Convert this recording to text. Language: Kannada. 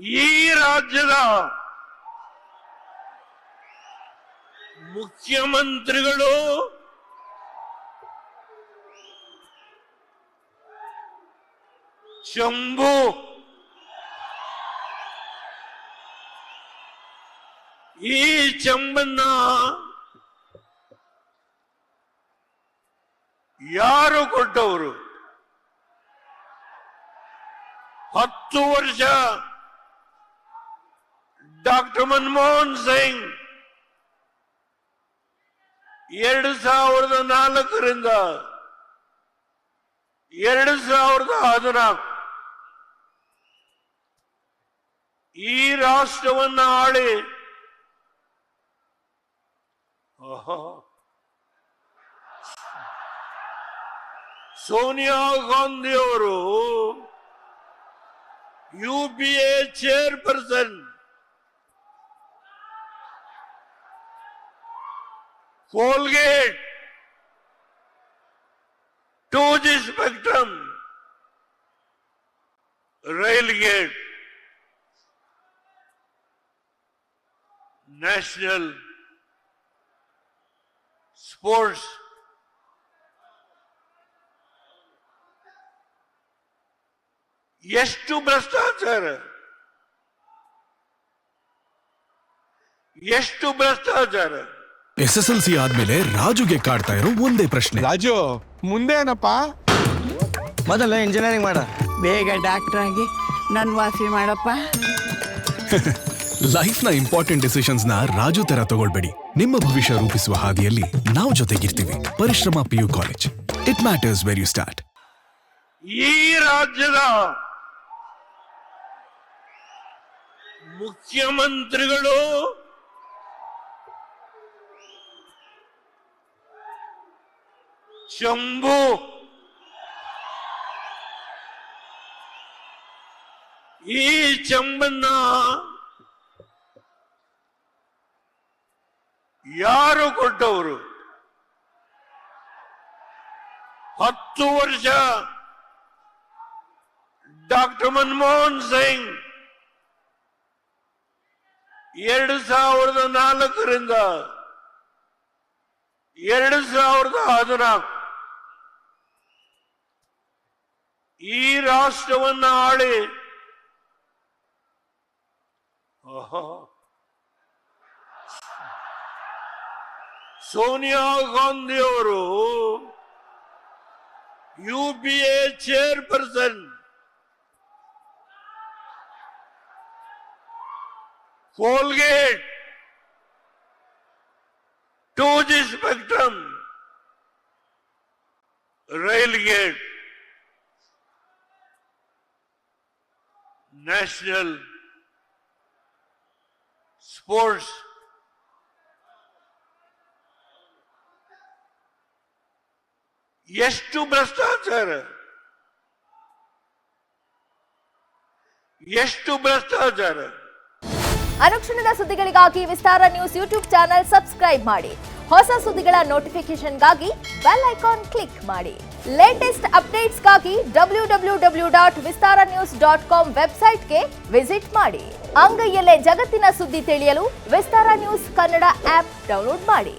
ಈ ರಾಜ್ಯದ ಮುಖ್ಯಮಂತ್ರಿಗಳು ಶಂಭು ಈ ಚಂಬನ್ನ ಯಾರು ಕೊಟ್ಟವರು? 10 ವರ್ಷ ಡಾಕ್ಟರ್ ಮನಮೋಹನ್ ಸಿಂಗ್ 2004ರಿಂದ 2014 ಈ ರಾಷ್ಟ್ರವನ್ನು ಆಳಿ ಸೋನಿಯಾ ಗಾಂಧಿ ಅವರು UPA chairperson, Colgate, 2G Spectrum, Railgate, National Sports, ಎಷ್ಟು ಭ್ರಷ್ಟಾಚಾರ, ಎಷ್ಟು ಭ್ರಷ್ಟಾಚಾರ. SSLC ಆದ್ಮೇಲೆ ರಾಜುಗೆ ಕಾಡ್ತಾ ಇರೋ ಒಂದೇ ಪ್ರಶ್ನೆ, ರಾಜು ಮುಂದೆ ಏನಪ್ಪ? ಮೊದಲು ಇಂಜಿನಿಯರಿಂಗ್ ಮಾಡ, ಬೇಗ ಡಾಕ್ಟರ್ ಆಗಿ ನನ್ ವಾಸಿ ಮಾಡಪ್ಪ. ಲೈಫ್ ನ ಇಂಪಾರ್ಟೆಂಟ್ ಡಿಸಿಷನ್ಸ್ ನ ರಾಜು ತರ ತಗೊಳ್ಬೇಡಿ. ನಿಮ್ಮ ಭವಿಷ್ಯ ರೂಪಿಸುವ ಹಾದಿಯಲ್ಲಿ ನಾವು ಜೊತೆಗಿರ್ತೀವಿ. Parishrama PU college, it matters where you start. ಈ ರಾಜ್ಯದ ಮುಖ್ಯಮಂತ್ರಿಗಳು ಶಂಭು ಈ ಚಂಬನ್ನ ಯಾರು ಕೊಟ್ಟವರು? 10 ವರ್ಷ ಡಾಕ್ಟರ್ ಮನಮೋಹನ್ ಸಿಂಗ್ 2004ರಿಂದ 2014 ಈ ರಾಷ್ಟ್ರವನ್ನು ಆಳಿ ಸೋನಿಯಾ ಗಾಂಧಿ ಅವರು UPA chairperson, Colgate, 2G Spectrum, Railgate, National Sports, ಎಷ್ಟು ಭ್ರಷ್ಟಾಚಾರ, ಎಷ್ಟು ಭ್ರಷ್ಟಾಚಾರ. ಅನುಕ್ಷಣದ ಸುದ್ದಿಗಳಿಗಾಗಿ ವಿಸ್ತಾರ ನ್ಯೂಸ್ ಯೂಟ್ಯೂಬ್ ಚಾನೆಲ್ ಸಬ್ಸ್ಕ್ರೈಬ್ ಮಾಡಿ. ಹೊಸ ಸುದ್ದಿಗಳ ನೋಟಿಫಿಕೇಶನ್ಗಾಗಿ ಬೆಲ್ ಐಕಾನ್ ಕ್ಲಿಕ್ ಮಾಡಿ. ಲೇಟೆಸ್ಟ್ ಅಪ್ಡೇಟ್ಸ್ಗಾಗಿ www.vistaranews.com ವೆಬ್ಸೈಟ್ಗೆ ವಿಸಿಟ್ ಮಾಡಿ. ಅಂಗೈಯಲ್ಲೇ ಜಗತ್ತಿನ ಸುದ್ದಿ ತಿಳಿಯಲು ವಿಸ್ತಾರ ನ್ಯೂಸ್ ಕನ್ನಡ ಆಪ್ ಡೌನ್ಲೋಡ್ ಮಾಡಿ.